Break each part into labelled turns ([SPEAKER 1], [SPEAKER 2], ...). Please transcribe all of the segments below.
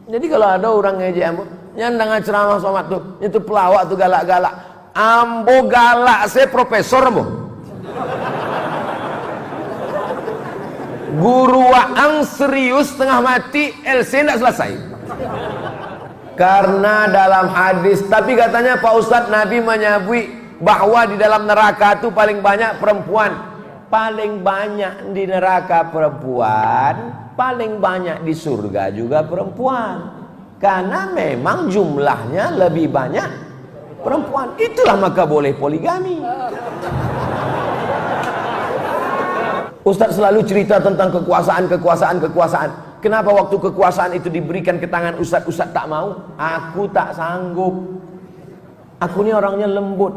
[SPEAKER 1] Jadi kalau ada orang ngejek ambo, nyandang ceramah somat tuh, itu pelawak tuh galak-galak. Ambo galak, saya profesor ambo. Guru waang serius tengah mati, LC tidak selesai. Karena dalam hadis, tapi katanya Pak Ustadz Nabi menyebut bahwa di dalam neraka itu paling banyak perempuan. Paling banyak di neraka perempuan, paling banyak di surga juga perempuan. Karena memang jumlahnya lebih banyak perempuan. Itulah maka boleh poligami. Ustadz selalu cerita tentang kekuasaan. Kenapa waktu kekuasaan itu diberikan ke tangan Ustadz tak mau? Aku tak sanggup. Aku ini orangnya lembut,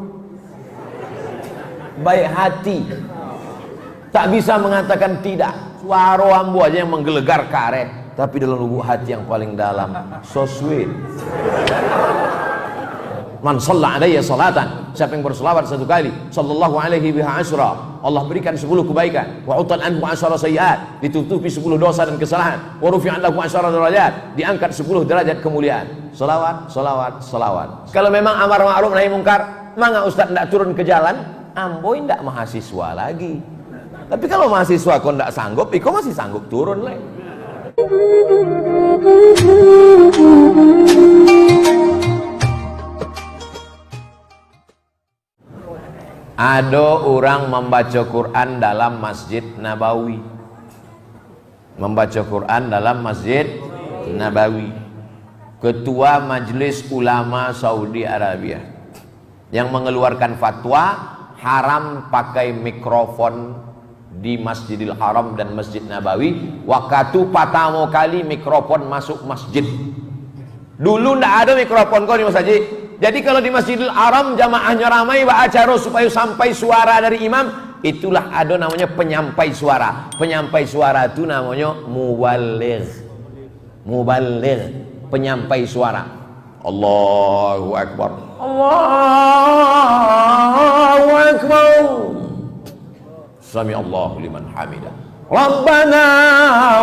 [SPEAKER 1] baik hati, tak bisa mengatakan tidak. Suara ambo aja yang menggelegar karet, tapi dalam lubuk hati yang paling dalam, so sweet. Man shalla alayya salatan, siapa yang berselawat satu kali, sallallahu alaihi biha asyra, Allah berikan 10 kebaikan. Wa utal anhu asyara sayyiat, ditutupi 10 dosa dan kesalahan. Wa rufi'an lahu asyara derajat, diangkat 10 derajat kemuliaan. Salawat. Kalau memang amar ma'ruf nahi mungkar, mangga Ustaz ndak turun ke jalan, ambo ndak mahasiswa lagi. Tapi kalau mahasiswa kok ndak sanggup, iko masih sanggup turun le. Ada orang membaca Quran dalam Masjid Nabawi. Membaca Quran dalam Masjid Nabawi. Ketua Majelis Ulama Saudi Arabia yang mengeluarkan fatwa haram pakai mikrofon di Masjidil Haram dan Masjid Nabawi. Waktu pertama kali mikrofon masuk masjid. Dulu ndak ada mikrofon kok di masjid. Jadi kalau di Masjidil Haram jamaahnya ramai acara supaya sampai suara dari imam, itulah ada namanya penyampai suara. Penyampai suara itu namanya muballigh. Muballigh, penyampai suara. Allahu Akbar. Allahu Akbar. Sami Allahu liman hamidah. Rabbana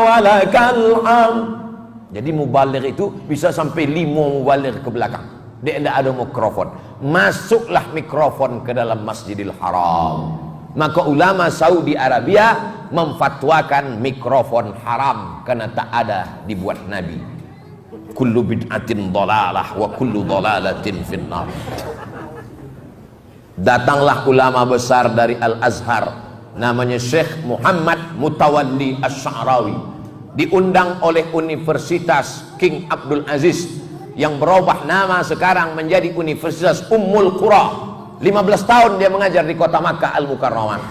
[SPEAKER 1] walakal hamd. Jadi muballigh itu bisa sampai 5 muballigh ke belakang. Dia tidak ada mikrofon. Masuklah mikrofon ke dalam Masjidil Haram. Maka ulama Saudi Arabia memfatwakan mikrofon haram karena tak ada dibuat Nabi. Kullu bid'atin dhalalah wa kullu dhalalatin finnar. Datanglah ulama besar dari Al-Azhar, namanya Syekh Muhammad Mutawalli Asy-Sya'rawi, diundang oleh Universitas King Abdul Aziz yang berubah nama sekarang menjadi Universitas Ummul Qura. 15 tahun dia mengajar di kota Makkah Al-Mukarramah.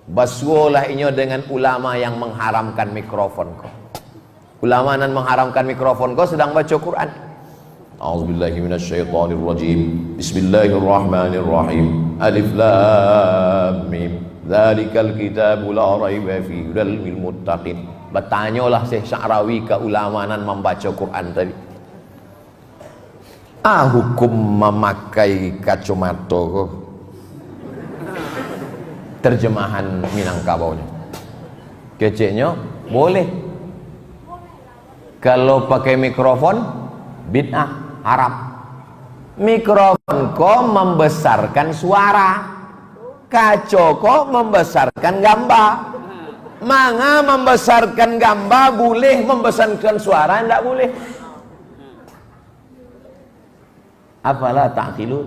[SPEAKER 1] Basuolah inyo dengan ulama yang mengharamkan mikrofon kok. Ulama yang mengharamkan mikrofon kok sedang baca Quran. A'udzubillahi minasyaitonirrajim. Bismillahirrahmanirrahim. Alif lam mim. Dzalikal kitabu la raiba fihi hudal lil muttaqin. Bertanyalah Syekh Sya'rawi ke ulama yang membaca Quran tadi. Hukum memakai kacamata kok. Terjemahan Minangkabaunya. Keceknya boleh. Kalau pakai mikrofon bid'ah, haram. Mikrofon kok membesarkan suara, kaco kok membesarkan gambar. Manga membesarkan gambar boleh, membesarkan suara tidak boleh. Apalah ta'qilun.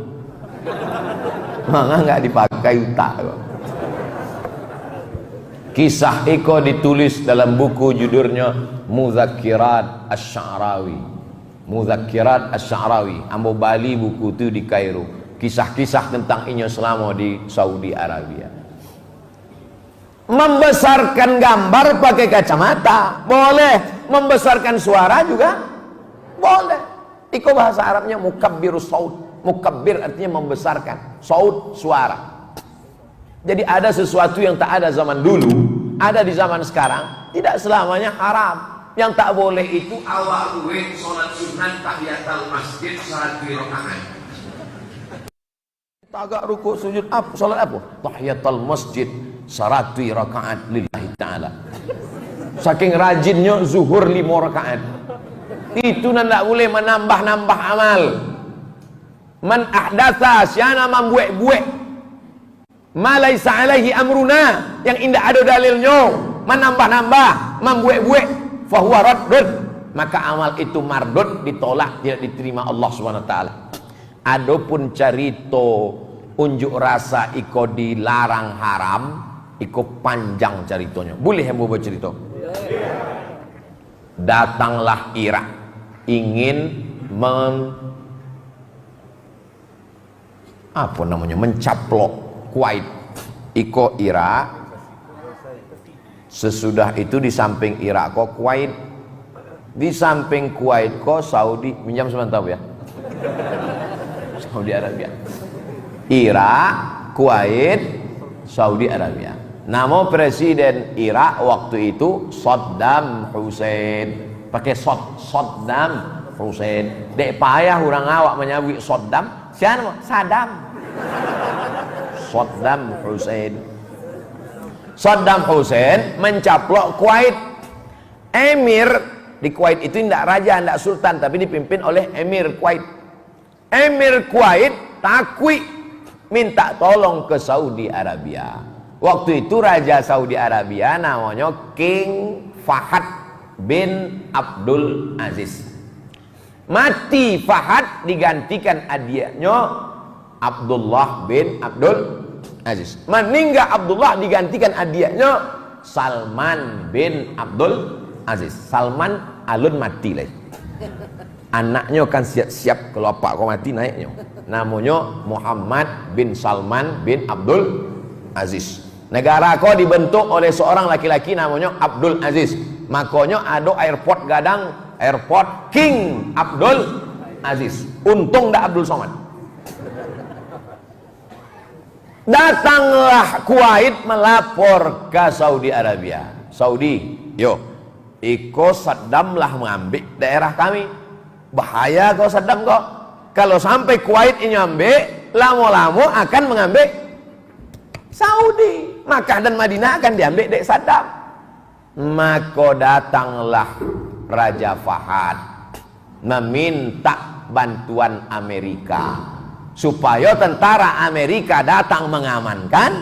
[SPEAKER 1] Manga nggak dipakai utak kok. Kisah Iko ditulis dalam buku judulnya Mudzakirat Asy-Sya'rawi. Mudzakirat Asy-Sya'rawi. Ambo bali buku itu di Kairo. Kisah-kisah tentang inyo selama di Saudi Arabia. Membesarkan gambar pakai kacamata boleh, membesarkan suara juga boleh. Iko bahasa Arabnya mukabbirus saut. Mukabbir artinya membesarkan, saut suara. Jadi ada sesuatu yang tak ada zaman dulu, ada di zaman sekarang, tidak selamanya haram. Yang tak boleh itu awal salat sunat tahiyatul masjid salat 2 rakaat. Tagak rukuk sujud apa? Salat apa? Tahiyatul masjid salat 2 rakaat lillahi taala. Saking rajinnya zuhur 5 rakaat. Itu tidak boleh menambah-nambah amal. Man ahdatsa, siapa membuat-buat ma laisa alaihi amruna, yang indah ada dalilnya, menambah-nambah, membuat-buat, fahuwa raddun, maka amal itu mardud, ditolak, tidak diterima Allah Subhanahu wa taala. Adapun carito unjuk rasa iko dilarang haram, iko panjang ceritanya. Boleh yang bawa cerita? Datanglah Irak ingin mencaplok Kuwait. Iko Irak, sesudah itu di samping Irak kok Kuwait, di samping Kuwait kok Saudi. Minjam sebentar ya. Saudi Arabia, Irak, Kuwait, Saudi Arabia. Nama presiden Irak waktu itu Saddam Hussein. Pakai Saddam Hussein. Dek payah orang awak menyebut Saddam. Siapa? Saddam. Saddam Hussein. Saddam Hussein mencaplok Kuwait. Emir di Kuwait itu tidak raja, tidak sultan, tapi dipimpin oleh Emir Kuwait. Emir Kuwait takwi minta tolong ke Saudi Arabia. Waktu itu raja Saudi Arabia namanya King Fahad bin Abdul Aziz. Mati Fahad, digantikan adiknya Abdullah bin Abdul Aziz. Meninggal Abdullah, digantikan adiknya Salman bin Abdul Aziz. Salman alun mati lagi. Anaknya kan siap-siap kalau apa kau mati naiknya. Namanya Muhammad bin Salman bin Abdul Aziz. Negara kau dibentuk oleh seorang laki-laki namanya Abdul Aziz. Makanya ada airport gadang, airport King Abdul Aziz. Untung dah Abdul Somad. Datanglah Kuwait melapor ke Saudi Arabia. Saudi, yo, iko Saddam lah mengambil daerah kami. Bahaya kau Saddam kok. Kalau sampai Kuwait ini ambil, lama-lama akan mengambil Saudi. Makkah dan Madinah akan diambil dek Saddam. Maka datanglah Raja Fahad meminta bantuan Amerika supaya tentara Amerika datang mengamankan,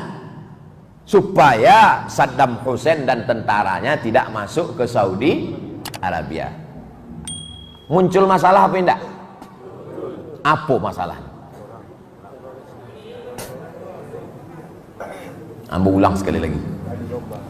[SPEAKER 1] supaya Saddam Hussein dan tentaranya tidak masuk ke Saudi Arabia. Muncul masalah apa tidak? Apa masalahnya? Ambo ulang sekali lagi.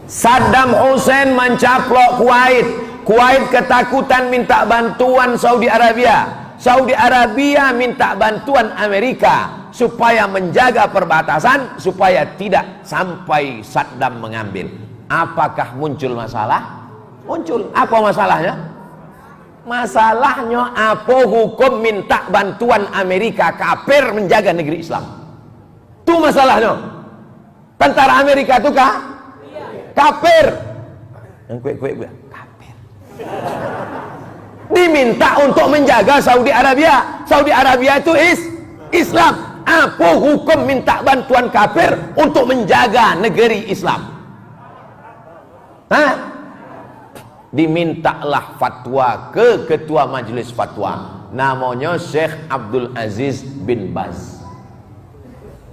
[SPEAKER 1] Saddam Hussein mencaplok Kuwait. Kuwait ketakutan minta bantuan Saudi Arabia. Saudi Arabia minta bantuan Amerika supaya menjaga perbatasan, supaya tidak sampai Saddam mengambil. Apakah muncul masalah? Muncul. Apa masalahnya? Masalahnya apa hukum minta bantuan Amerika kafir menjaga negeri Islam? Itu masalahnya. Tentara Amerika itu kafir. Yang kue kafir. Diminta untuk menjaga Saudi Arabia. Saudi Arabia itu Islam. Apa hukum minta bantuan kafir untuk menjaga negeri Islam? Hah? Dimintalah fatwa ke ketua majelis fatwa, namanya Syekh Abdul Aziz bin Baz.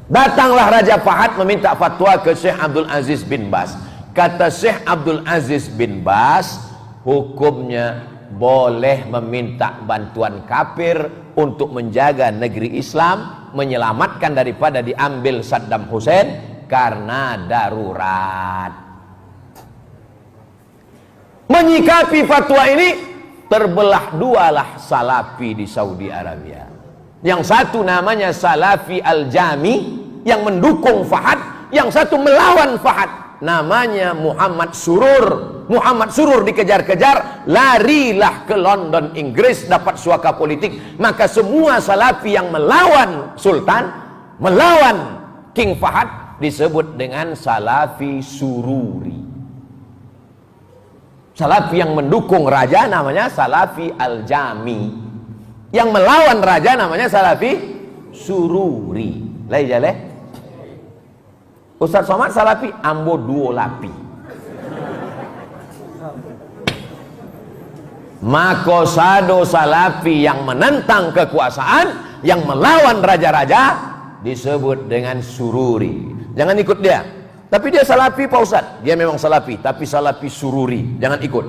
[SPEAKER 1] Datanglah Raja Fahad meminta fatwa ke Syekh Abdul Aziz bin Baz. Kata Syekh Abdul Aziz bin Baz, hukumnya boleh meminta bantuan kafir untuk menjaga negeri Islam, menyelamatkan daripada diambil Saddam Hussein karena darurat. Menyikapi fatwa ini, terbelah dualah Salafi di Saudi Arabia. Yang satu namanya Salafi Al-Jami yang mendukung Fahad, yang satu melawan Fahad, namanya Muhammad Surur. Muhammad Surur dikejar-kejar, larilah ke London, Inggris, dapat suaka politik. Maka semua Salafi yang melawan Sultan, melawan King Fahad, disebut dengan Salafi Sururi. Salafi yang mendukung raja namanya Salafi Al-Jami, yang melawan raja namanya Salafi Sururi. Lai jale Ustaz Somad Salafi ambo duo lapi. Makosado salafi yang menentang kekuasaan, yang melawan raja-raja, disebut dengan sururi. Jangan ikut dia. Tapi dia salafi Pak Ustadz. Dia memang salafi, tapi salafi sururi. Jangan ikut.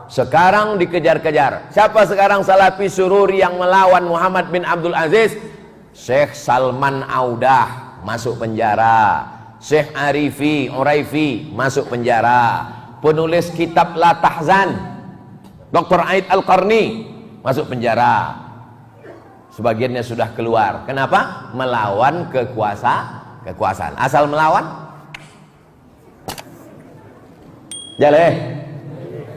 [SPEAKER 1] Sekarang dikejar-kejar. Siapa sekarang salafi sururi yang melawan Muhammad bin Abdul Aziz? Syekh Salman Audah masuk penjara. Syekh Uraifi masuk penjara. Penulis kitab La Tahzan, Dr. Aid Al-Qarni masuk penjara. Sebagiannya sudah keluar. Kenapa? Melawan kekuasaan. Asal melawan jaleh.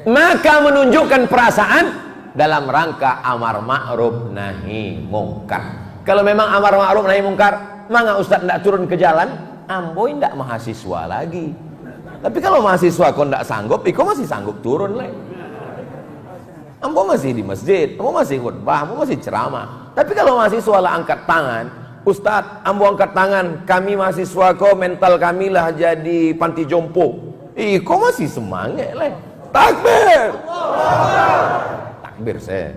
[SPEAKER 1] Maka menunjukkan perasaan dalam rangka amar ma'ruf nahi mungkar. Kalau memang amar ma'ruf nahi mungkar, maka Ustaz tidak turun ke jalan, amboi tidak mahasiswa lagi. Tapi kalau mahasiswa kau tidak sanggup, kau masih sanggup turun lagi. Ambo masih di masjid, ambo masih khutbah, ambo masih ceramah. Tapi kalau mahasiswa lah angkat tangan, Ustadz, ambo angkat tangan, kami mahasiswa kau mental kami lah jadi panti jompo. Kau masih semangat lah. Takbir. Takbir saya.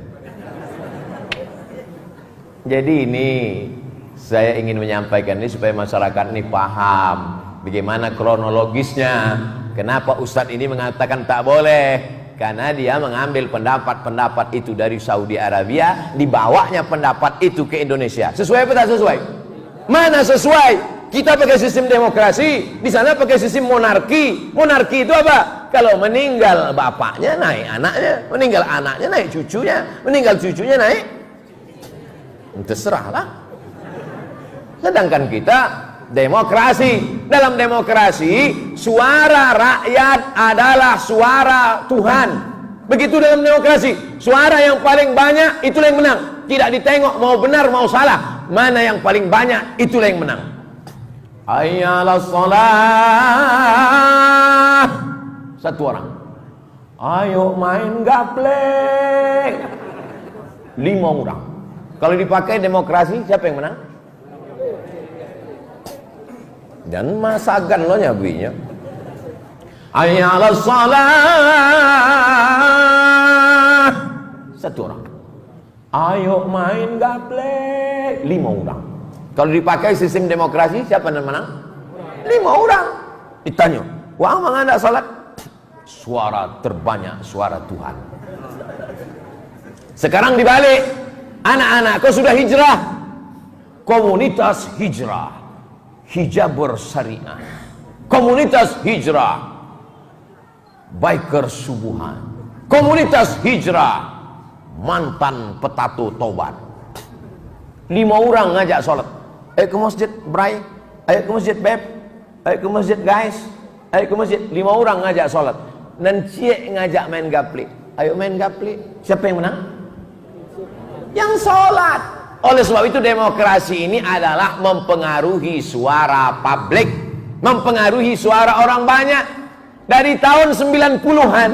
[SPEAKER 1] Jadi ini saya ingin menyampaikan ini supaya masyarakat ini paham bagaimana kronologisnya. Kenapa Ustadz ini mengatakan tak boleh? Karena dia mengambil pendapat-pendapat itu dari Saudi Arabia, dibawanya pendapat itu ke Indonesia. Sesuai apa tak sesuai? Mana sesuai? Kita pakai sistem demokrasi, di sana pakai sistem monarki. Monarki itu apa? Kalau meninggal bapaknya naik anaknya, meninggal anaknya naik cucunya, meninggal cucunya naik, terserahlah. Sedangkan kita demokrasi. Dalam demokrasi, suara rakyat adalah suara Tuhan. Begitu dalam demokrasi, suara yang paling banyak itulah yang menang. Tidak ditengok mau benar mau salah, mana yang paling banyak itulah yang menang. Hayyalas shalah. Satu orang, ayo main gaplek. 5 orang. Kalau dipakai demokrasi, siapa yang menang? Dan masakan lo nyabinya. Hayyalas shalah. Satu orang. Ayo main gaplek. 5 orang. Kalau dipakai sistem demokrasi, siapa yang menang? 5 orang. Ditanya, wah mana anda salat? Suara terbanyak suara Tuhan. Sekarang dibalik. Anak-anak kau sudah hijrah. Komunitas hijrah, hijab bersyariah, komunitas hijrah, biker subuhan, komunitas hijrah, mantan petato tobat. 5 orang ngajak sholat. Ayo ke masjid Bray, ayo ke masjid Beb, ayo ke masjid guys, ayo ke masjid. 5 orang ngajak sholat. Dan cie ngajak main gapli. Ayo main gapli. Siapa yang menang? Yang sholat. Oleh sebab itu demokrasi ini adalah mempengaruhi suara publik, mempengaruhi suara orang banyak. Dari tahun 90-an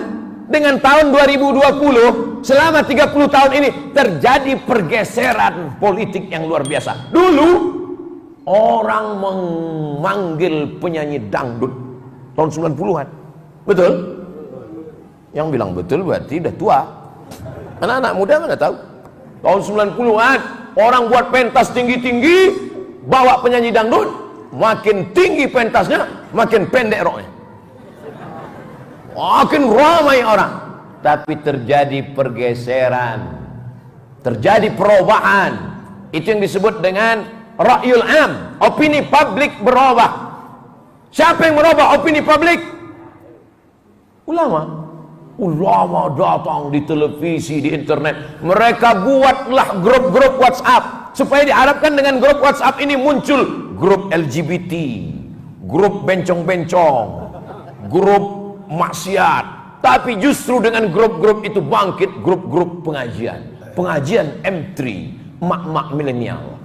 [SPEAKER 1] dengan tahun 2020, selama 30 tahun ini terjadi pergeseran politik yang luar biasa. Dulu orang memanggil penyanyi dangdut tahun 90-an. Betul? Yang bilang betul berarti udah tua. Anak-anak muda mana tahu? Tahun 90-an orang buat pentas tinggi-tinggi, bawa penyanyi dangdut, makin tinggi pentasnya, makin pendek roknya. Makin ramai orang. Tapi terjadi pergeseran, terjadi perubahan. Itu yang disebut dengan ra'yul am, opini publik berubah. Siapa yang merubah opini publik? Ulama. Ulama datang di televisi, di internet. Mereka buatlah grup-grup WhatsApp supaya diharapkan dengan grup WhatsApp ini muncul grup LGBT, grup bencong-bencong, grup maksiat. Tapi justru dengan grup-grup itu bangkit grup-grup pengajian, pengajian M3, mak-mak milenial.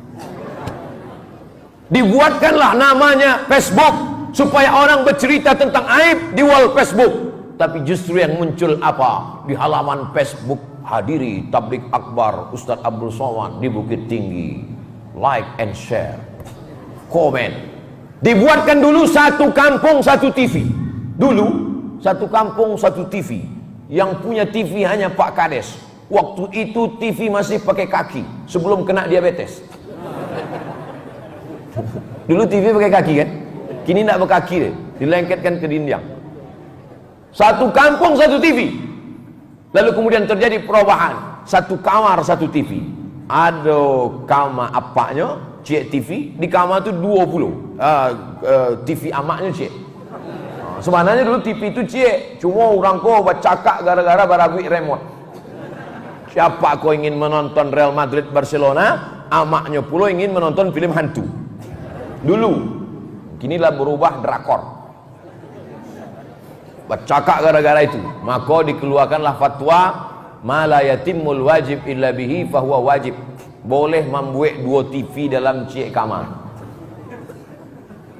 [SPEAKER 1] Dibuatkanlah namanya Facebook supaya orang bercerita tentang aib di wall Facebook. Tapi justru yang muncul apa? Di halaman Facebook, hadiri tablik akbar Ustadz Abdul Somad di Bukit Tinggi. Like and share, komen. Dibuatkan dulu satu kampung satu TV. Dulu satu kampung satu TV. Yang punya TV hanya Pak Kades. Waktu itu TV masih pakai kaki sebelum kena diabetes. Dulu TV pakai kaki kan? Kini tidak berkaki deh, dilengketkan ke dinding. Satu kampung satu TV. Lalu kemudian terjadi perubahan. Satu kamar satu TV. Ada kamar apaknya, cik TV. Di kamar itu 20 TV amaknya cik. Sebenarnya dulu TV itu cik, cuma orang kau bercakap gara-gara baragui remote. Siapa kau ingin menonton Real Madrid Barcelona, amaknya pula ingin menonton film hantu. Dulu, kinilah berubah drakor. Bercakap gara-gara itu, maka dikeluarkanlah fatwa ma la yatimul wajib illa bihi fahuwa wajib. Boleh membuat 2 TV dalam cik kamar.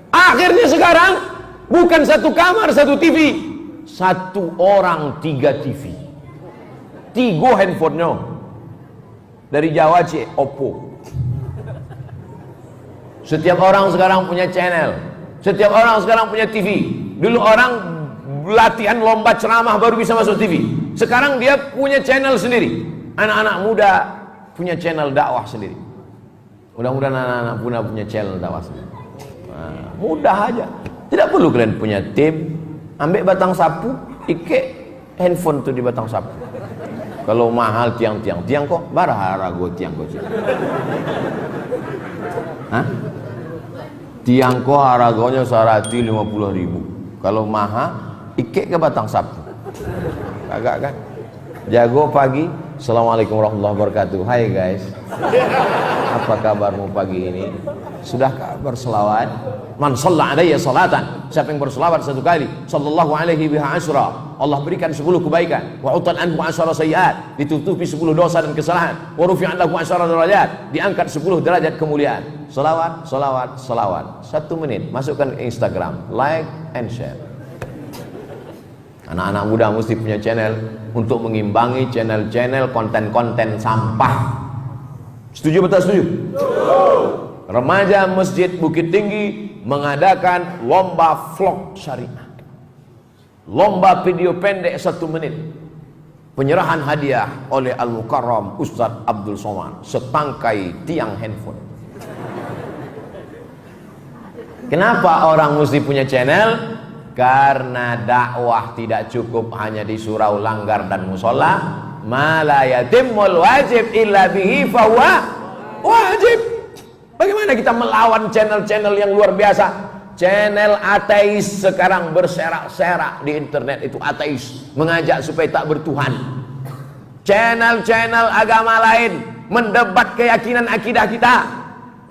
[SPEAKER 1] Akhirnya sekarang bukan satu kamar satu TV, satu orang 3 TV, 3 handphonenya. Dari Jawa cik Oppo. Setiap orang sekarang punya channel, setiap orang sekarang punya TV. Dulu orang latihan lomba ceramah baru bisa masuk TV. Sekarang dia punya channel sendiri. Anak-anak muda punya channel dakwah sendiri. Mudah-mudahan anak-anak muda punya channel dakwah sendiri. Nah, mudah aja. Tidak perlu kalian punya tim. Ambil batang sapu, ikat handphone tuh di batang sapu. Kalau mahal tiang-tiang, tiang kok barahara go tiang kok. Hah? Tiang kok harganya 150.000. Kalau mahal, ikat ke batang sapu. Agak kan? Jago pagi. Assalamualaikum warahmatullahi wabarakatuh. Hai guys. Apa kabarmu pagi ini? Sudahkah berselawat? Man shalla alayya salatan, siapa yang berselawat 1 kali, sallallahu alaihi biha asyra, Allah berikan 10 kebaikan. Wa utan anhu asyara sayyiat, ditutupi 10 dosa dan kesalahan. Wa rufi'an lahu asyara derajat, diangkat 10 derajat kemuliaan. Salawat, salawat, salawat. 1 menit, masukkan ke Instagram, like and share. Anak-anak muda mesti punya channel untuk mengimbangi channel-channel konten-konten sampah. Setuju betul setuju? Remaja Masjid Bukit Tinggi mengadakan lomba vlog syariah, lomba video pendek 1 menit, penyerahan hadiah oleh Al-Mukarram Ustadz Abdul Somad, setangkai tiang handphone. Kenapa orang mesti punya channel? Karena dakwah tidak cukup hanya di surau, langgar dan musola. Ma la yatimul wajib illa bihi fahuwa wajib. Bagaimana kita melawan channel-channel yang luar biasa? Channel ateis sekarang berserak-serak di internet, itu ateis, mengajak supaya tak bertuhan. Channel-channel agama lain mendebat keyakinan akidah kita.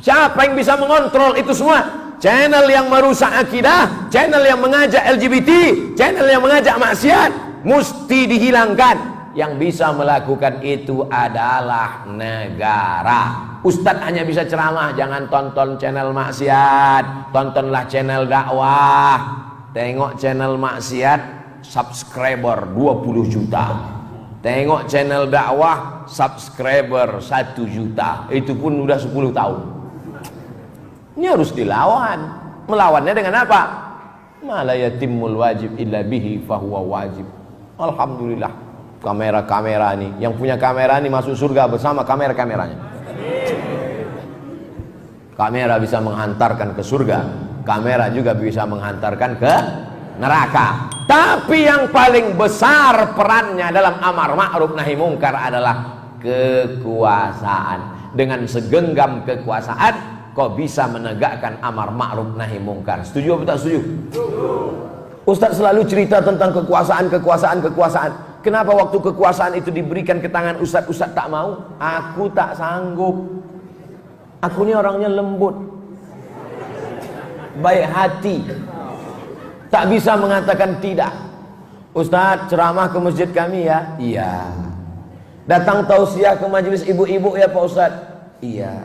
[SPEAKER 1] Siapa yang bisa mengontrol itu semua? Channel yang merusak akidah, channel yang mengajak LGBT, channel yang mengajak maksiat, mesti dihilangkan. Yang bisa melakukan itu adalah negara. Ustadz hanya bisa ceramah, jangan tonton channel maksiat, tontonlah channel dakwah. Tengok channel maksiat, subscriber 20 juta. Tengok channel dakwah, subscriber 1 juta. Itu pun udah 10 tahun. Ini harus dilawan. Melawannya dengan apa? Ma la yatimul wajib illa bihi fahuwa wajib. Alhamdulillah. Kamera-kamera ini, yang punya kamera ini masuk surga bersama kamera-kameranya. Kamera bisa menghantarkan ke surga, kamera juga bisa menghantarkan ke neraka. Tapi yang paling besar perannya dalam amar ma'ruf nahi mungkar adalah kekuasaan. Dengan segenggam kekuasaan kau bisa menegakkan amar ma'ruf nahi mungkar. Setuju atau tak setuju? Ustaz selalu cerita tentang kekuasaan. Kenapa waktu kekuasaan itu diberikan ke tangan Ustaz tak mau? Aku tak sanggup. Aku ini orangnya lembut, baik hati, tak bisa mengatakan tidak. Ustaz ceramah ke masjid kami ya? Iya. Datang tausiah ke majelis ibu-ibu ya Pak Ustaz? Iya.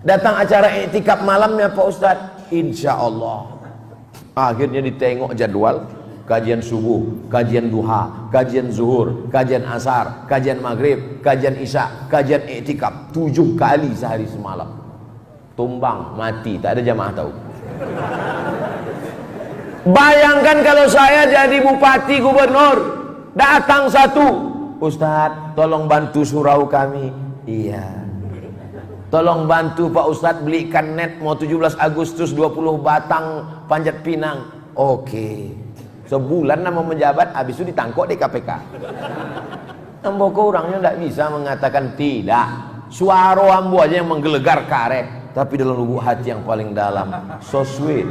[SPEAKER 1] Datang acara iktikaf malamnya Pak Ustaz? Insya Allah. Akhirnya ditengok jadwal, kajian subuh, kajian duha, kajian zuhur, kajian asar, kajian maghrib, kajian isya, kajian iktikaf 7 kali sehari semalam. Tumbang, mati, tak ada jamaah tahu. Bayangkan kalau saya jadi bupati, gubernur, datang satu, Ustadz tolong bantu surau kami. Iya, tolong bantu Pak Ustadz belikan net, mau 17 Agustus 20 batang panjat pinang. Oke, sebulan nama menjabat, habis itu ditangkap di KPK. Ambo kok orangnya tidak bisa mengatakan tidak. Suara ambo aja yang menggelegar karet, tapi dalam lubuk hati yang paling dalam, so sweet.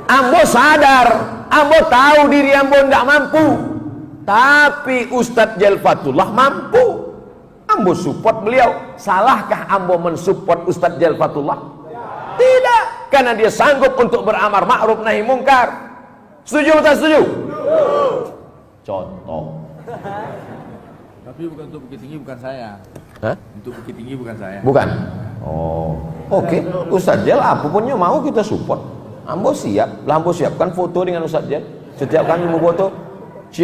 [SPEAKER 1] Ambo sadar, ambo tahu diri ambo tidak mampu, tapi Ustadz Jalfatullah mampu. Ambo support beliau. Salahkah ambo mensupport Ustadz Jalfatullah? Tidak, karena dia sanggup untuk beramar ma'ruf nahi mungkar. Setuju atau setuju? Contoh.
[SPEAKER 2] Tapi bukan untuk Bukit Tinggi, bukan saya.
[SPEAKER 1] Hah?
[SPEAKER 2] Untuk Bukit Tinggi bukan saya.
[SPEAKER 1] Bukan? Oh, oke. Ustadz Jal apapunnya mau kita support. Ambo siap. Ambo siapkan foto dengan Ustadz Jal. Setiap kami mau foto, C,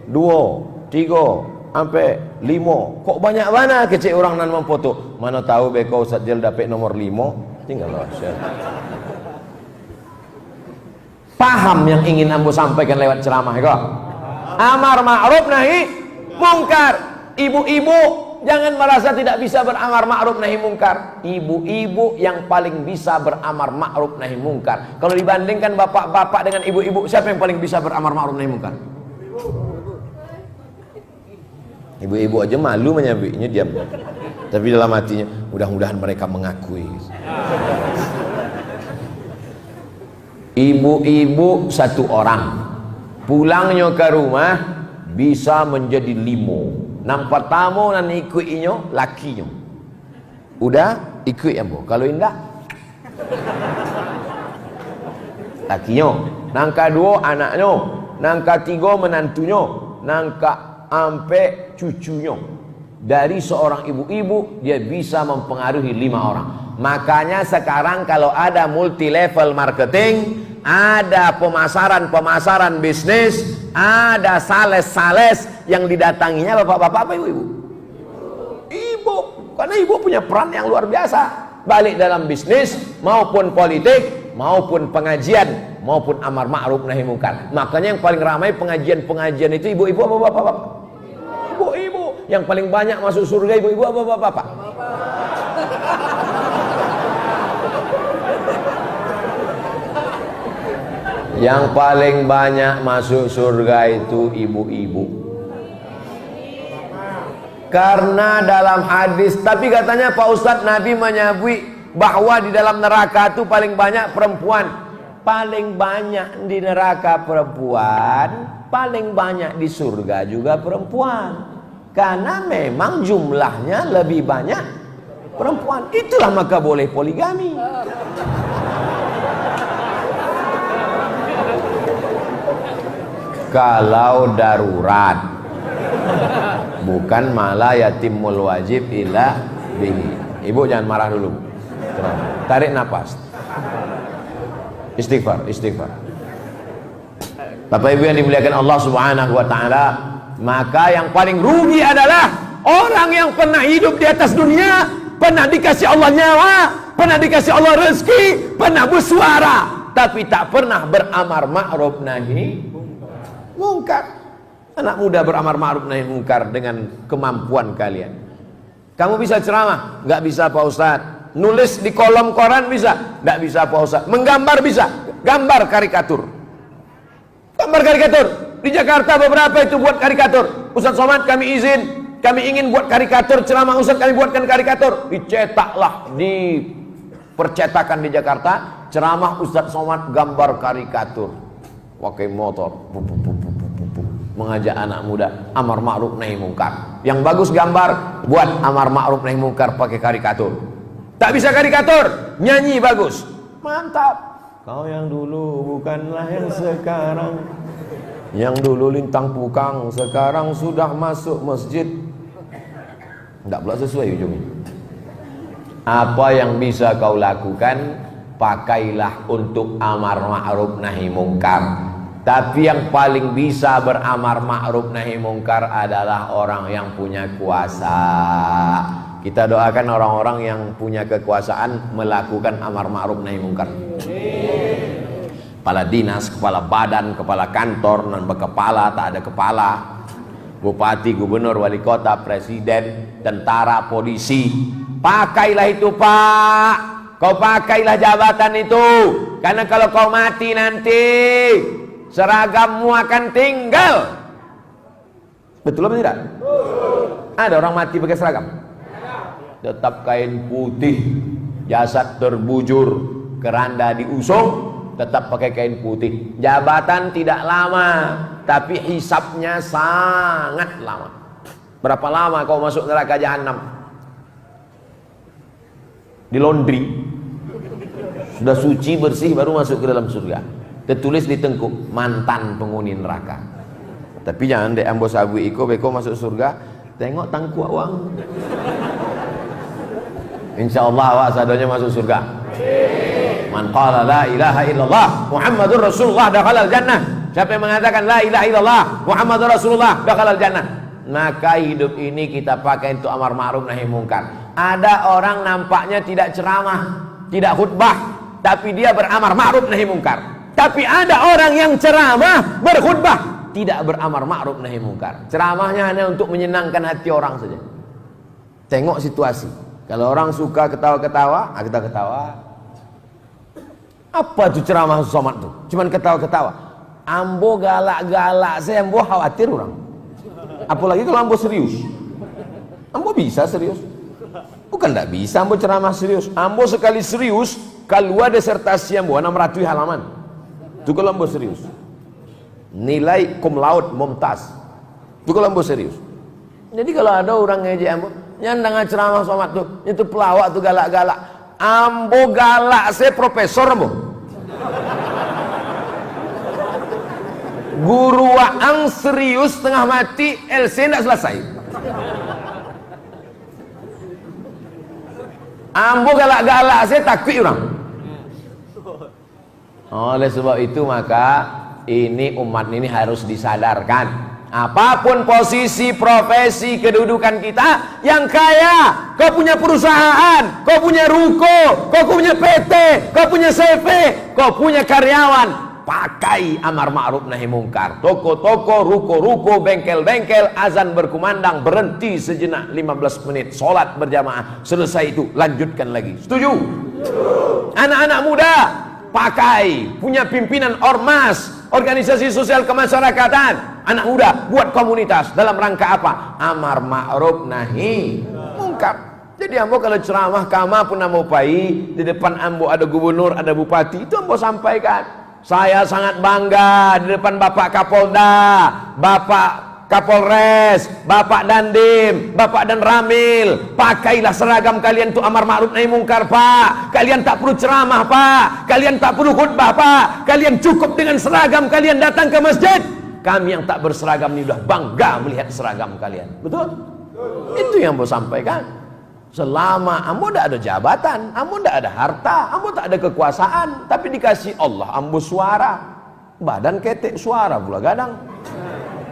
[SPEAKER 1] 2, 3, sampai 5. Kok banyak mana kecil orang nan memfoto? Mana tahu beko Ustadz Jal dapat nomor 5. Tinggal lah share. Paham yang ingin ambo sampaikan lewat ceramah kok? Amar ma'ruf nahi mungkar. Ibu-ibu jangan merasa tidak bisa beramar ma'ruf nahi mungkar. Ibu-ibu yang paling bisa beramar ma'ruf nahi mungkar. Kalau dibandingkan bapak-bapak dengan ibu-ibu, siapa yang paling bisa beramar ma'ruf nahi mungkar? Ibu-ibu aja malu menyampaikannya, diam. Tapi dalam hatinya, mudah-mudahan mereka mengakui. Ibu-ibu satu orang, pulangnya ke rumah bisa menjadi 5. Nampak tamu dan ikutnya lakinya. Udah ikut ya bu. Kalau indah lakinya. Nangka 2 anaknya. Nangka 3 menantunya. Nangka ampe cucunya. Dari seorang ibu-ibu dia bisa mempengaruhi 5 orang. Makanya sekarang kalau ada multi level marketing, ada pemasaran bisnis, ada sales yang didatanginya bapak-bapak apa ibu-ibu? Ibu, karena ibu punya peran yang luar biasa, baik dalam bisnis maupun politik maupun pengajian maupun amar ma'ruf nahi mungkar. Makanya yang paling ramai pengajian itu ibu-ibu apa bapak-bapak? Ibu-ibu. Yang paling banyak masuk surga ibu-ibu apa bapak-bapak? Yang paling banyak masuk surga itu ibu-ibu. Karena dalam hadis, tapi katanya Pak Ustadz Nabi menyebut bahwa di dalam neraka itu paling banyak perempuan. Paling banyak di neraka perempuan, paling banyak di surga juga perempuan. Karena memang jumlahnya lebih banyak perempuan. Itulah maka boleh poligami. Kalau darurat, bukan malah yatimul wajib ila bihi. Ibu jangan marah dulu. Tarik nafas. Istighfar. Bapak Ibu yang dimuliakan Allah Subhanahu wa taala, maka yang paling rugi adalah orang yang pernah hidup di atas dunia, pernah dikasih Allah nyawa, pernah dikasih Allah rezeki, pernah bersuara, tapi tak pernah beramar ma'ruf nahi mungkar. Anak muda beramar ma'ruf nahi mungkar dengan kemampuan kalian. Kamu bisa ceramah? Nggak bisa Pak Ustadz. Nulis di kolom koran bisa? Nggak bisa Pak Ustadz. Menggambar bisa? Gambar karikatur. Gambar karikatur. Di Jakarta beberapa itu buat karikatur. Ustadz Somad kami ingin buat karikatur ceramah Ustadz, kami buatkan karikatur. Dicetaklah di percetakan di Jakarta, ceramah Ustadz Somad gambar karikatur. Pakai motor, mengajak anak muda amar ma'ruf nahi mungkar. Yang bagus gambar, buat amar ma'ruf nahi mungkar pakai karikatur. Tak bisa karikatur, nyanyi bagus, mantap. Kau yang dulu bukanlah yang sekarang, yang dulu lintang pukang sekarang sudah masuk masjid. Tidak pula sesuai ujungnya. Apa yang bisa kau lakukan, pakailah untuk amar ma'ruf nahi mungkar. Tapi yang paling bisa beramar ma'ruf nahi mungkar adalah orang yang punya kuasa. Kita doakan orang-orang yang punya kekuasaan melakukan amar ma'ruf nahi mungkar. kepala dinas, kepala badan, kepala kantor, non berkepala, tak ada kepala, bupati, gubernur, wali kota, presiden, tentara, polisi. Pakailah itu Pak, kau pakailah jabatan itu, karena kalau kau mati nanti seragammu akan tinggal. Betul apa tidak? Ada orang mati pakai seragam? Tetap kain putih, jasad terbujur, keranda diusung, tetap pakai kain putih. Jabatan tidak lama, tapi hisabnya sangat lama. Berapa lama kau masuk neraka jahanam? Di laundry, sudah suci bersih baru masuk ke dalam surga. Tertulis di tengkuk, mantan penghuni neraka. Tapi jangan dek ambo sabu iko beko masuk surga, tengok tangku awang. Insyaallah awak sadonya masuk surga. Man qala la ilaha illallah Muhammadur Rasulullah dakhalal jannah. Siapa yang mengatakan la ilaha illallah Muhammadur Rasulullah dakhalal jannah, maka hidup ini kita pakai untuk amar ma'ruf nahi mungkar. Ada orang nampaknya tidak ceramah, tidak khutbah, tapi dia beramar ma'ruf nahi mungkar. Tapi ada orang yang ceramah, berkhutbah, tidak beramar ma'ruf nahi mungkar. Ceramahnya hanya untuk menyenangkan hati orang saja. Tengok situasi. Kalau orang suka ketawa-ketawa, kita ketawa. Apa tuh ceramah Somad tuh? Cuman ketawa-ketawa. Ambo galak-galak, saya ambo khawatir orang. Apalagi kalau ambo serius. Ambo bisa serius? Bukan tidak bisa ambo ceramah serius. Ambo sekali serius, keluar disertasi ambo 600 halaman. Itu kalau ambo serius. Nilai cum laude mumtaz. Itu kalau ambo serius. Jadi kalau ada orang ngejek ambo, nyandang ceramah Somad tuh, itu pelawak tuh galak-galak. Ambo galak, saya profesor ambo. Guru waang serius tengah mati, LC tidak selesai. Ambo galak-galak, saya takut orang. Oleh sebab itu maka ini umat ini harus disadarkan. Apapun posisi, profesi, kedudukan kita, yang kaya, kau punya perusahaan, kau punya ruko, kau punya PT, kau punya CV, kau punya karyawan, pakai amar ma'ruf nahi mungkar. Toko-toko, ruko-ruko, bengkel-bengkel, azan berkumandang, berhenti sejenak 15 menit, sholat berjamaah, selesai itu lanjutkan lagi. Setuju? Anak-anak muda pakai, punya pimpinan ormas, organisasi sosial kemasyarakatan. Anak muda buat komunitas dalam rangka apa? Amar ma'ruf nahi mungkar. Jadi ambo kalau ceramah kama pun ambo pai, di depan ambo ada gubernur, ada bupati, itu ambo sampaikan. Saya sangat bangga di depan Bapak Kapolda, Bapak Kapolres, Bapak Dandim, Bapak dan Ramil. Pakailah seragam kalian untuk amar ma'ruf nahi mungkar, Pak. Kalian tak perlu ceramah, Pak. Kalian tak perlu khutbah, Pak. Kalian cukup dengan seragam kalian datang ke masjid. Kami yang tak berseragam ini sudah bangga melihat seragam kalian. Betul? Itu yang mau sampaikan. Selama ambo tidak ada jabatan, ambo tidak ada harta, ambo tak ada kekuasaan, tapi dikasih Allah ambo suara, badan ketek suara pula gadang.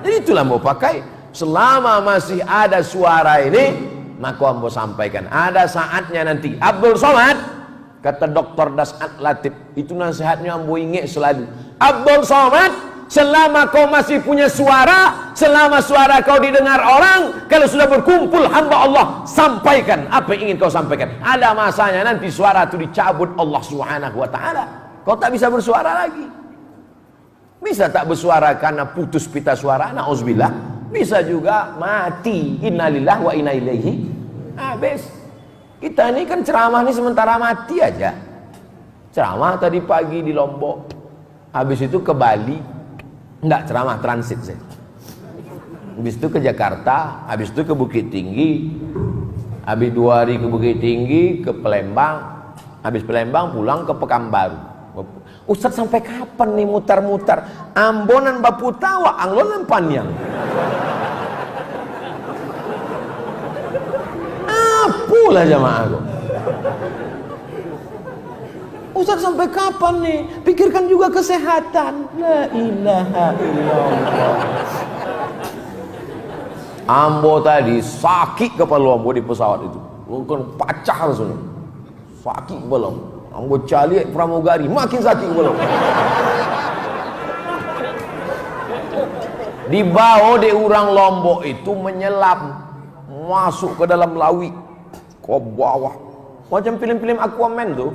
[SPEAKER 1] Jadi itulah ambo pakai. Selama masih ada suara ini, maka ambo sampaikan. Ada saatnya nanti Abdul Somad, kata Dr. Das'ad Latif, itu nasihatnya ambo ingat selalu. Abdul Somad, selama kau masih punya suara, selama suara kau didengar orang, kalau sudah berkumpul hamba Allah, sampaikan apa yang ingin kau sampaikan. Ada masanya nanti suara itu dicabut Allah Subhanahu wa ta'ala. Kau tak bisa bersuara lagi. Bisa tak bersuara karena putus pita suara, na'udzubillah. Bisa juga mati, innalillah wa inna ilaihi. Habis. Kita ini kan ceramah ini sementara mati aja. Ceramah tadi pagi di Lombok, habis itu ke Bali. Enggak, ceramah transit saya. Habis itu ke Jakarta, habis itu ke Bukit Tinggi, habis 2 hari ke Bukit Tinggi, ke Palembang, habis Palembang pulang ke Pekanbaru. Ustaz sampai kapan nih mutar-mutar? Ambonan bapu tawa, anglonan panjang. Apalah jamaah aku. Ustaz sampai kapan nih? Pikirkan juga kesehatan. La ilaha illallah. Ambo tadi sakit kepala ambo di pesawat itu. Bukan pacah langsung. Sakit kepala. Ambo cari pramugari makin sakit kepala. Dibawa di orang Lombok itu menyelam, masuk ke dalam lawi, ke bawah, macam film-film Aquaman tuh.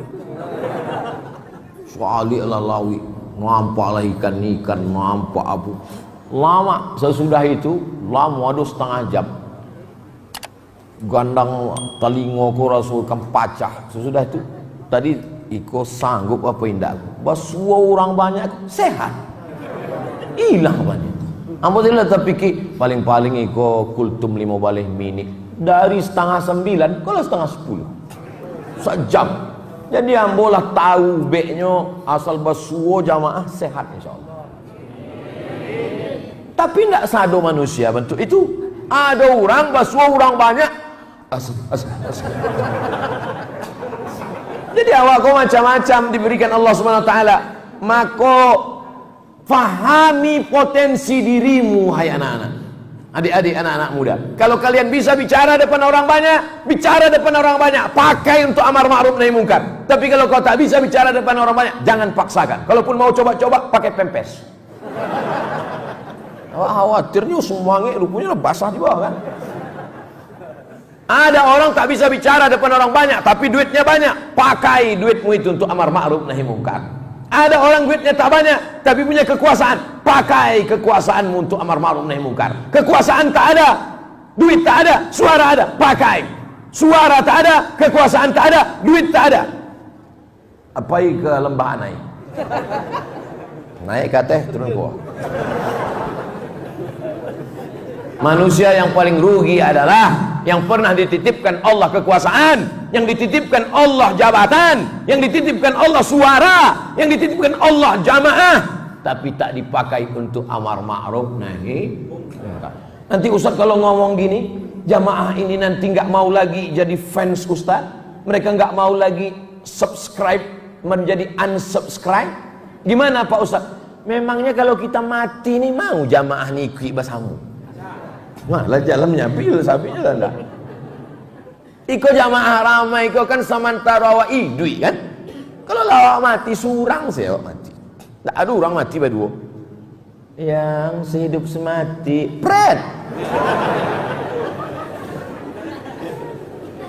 [SPEAKER 1] Saliklah lawi, nampaklah ikan-ikan, nampak apa. Lama sesudah itu, lama ada setengah jam. Gandang telingaku rasulkan pacah. Sesudah itu, tadi iko sanggup apa indah? Basua orang banyak sehat, hilang banyak. Alhamdulillah terpikir paling-paling iko kultum 5 balik minit dari setengah 9 kalau setengah 10 sejam. Jadi ambolah tahu beknya asal basuo jamaah sehat insyaallah. Tapi tidak sado manusia bentuk itu. Ada orang basuo orang banyak. Jadi awak kau macam-macam diberikan Allah Subhanahu Wa Taala. Maka fahami potensi dirimu, hai anak-anak, adik-adik, anak-anak muda. Kalau kalian bisa bicara depan orang banyak, bicara depan orang banyak. Pakai untuk amar ma'ruf nahi munkar. Tapi kalau kau tak bisa bicara depan orang banyak, jangan paksakan. Kalaupun mau coba-coba, pakai pempes. Khawatirnya semuanya rupanya basah di bawah kan. Ada orang tak bisa bicara depan orang banyak, tapi duitnya banyak. Pakai duitmu itu untuk amar ma'ruf nahi munkar. Ada orang duitnya tak banyak, tapi punya kekuasaan. Pakai kekuasaanmu untuk amar ma'ruf nahi munkar. Kekuasaan tak ada, duit tak ada, suara ada. Pakai. Suara tak ada, kekuasaan tak ada, duit tak ada. Apa ke lembah naik? Naik ke teh, turun ke bawah. Manusia yang paling rugi adalah yang pernah dititipkan Allah kekuasaan, yang dititipkan Allah jabatan, yang dititipkan Allah suara, yang dititipkan Allah jamaah, tapi tak dipakai untuk amar ma'ruf nahi munkar. Nanti Ustaz kalau ngomong gini, jamaah ini nanti nggak mau lagi jadi fans Ustaz, mereka nggak mau lagi subscribe menjadi unsubscribe. Gimana Pak Ustaz? Memangnya kalau kita mati nih mau jamaah nih ikut basamu? Malah jalannya bil sapinya lah. Iko jamaah ramai, iko kan samantara wa idui kan. Kalau lawak mati surang sih awak mati. Tak ada orang mati berdua. Yang sehidup semati pret.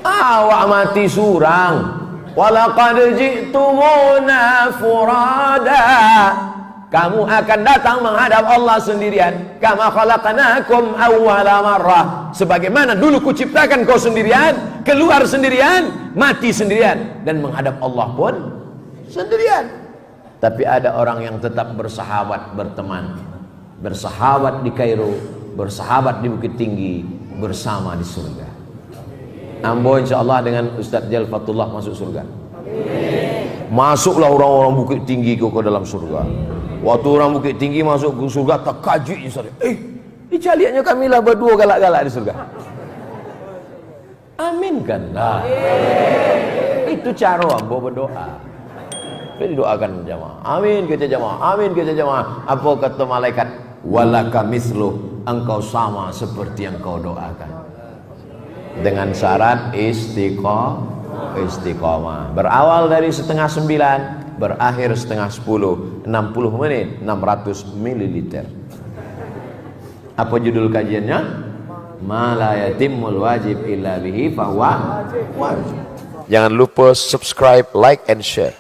[SPEAKER 1] Awak mati surang. Walaqad ji'tumuna furada. Kamu akan datang menghadap Allah sendirian. Kama khalaqnakum awwala marrah. Sebagaimana dulu kuciptakan kau sendirian, keluar sendirian, mati sendirian, dan menghadap Allah pun sendirian. Tapi ada orang yang tetap bersahabat, berteman, bersahabat di Kairo, bersahabat di Bukit Tinggi, bersama di surga. Ambo insyaallah dengan Ustaz Jal Fatullah masuk surga. Masuklah orang-orang Bukit Tinggi ke dalam surga. Waktu orang Bukit Tinggi masuk ke surga, tak kaji Ustaz. Icaliannya kami lah berdua galak-galak di surga. Aminkanlah. Itu cara ambo berdoa. Jadi doakan jamaah. Amin kita jamaah. Amin kita jamaah. Apa kata malaikat? Walaka mislu, engkau sama seperti yang kau doakan. Dengan syarat istiqomah. Berawal dari 8:30, berakhir 8:10, 60 menit, 600 ml. Apa judul kajiannya? Ma la yatimul wajib illa bihi fahuwa wajib. Jangan lupa subscribe, like, and share.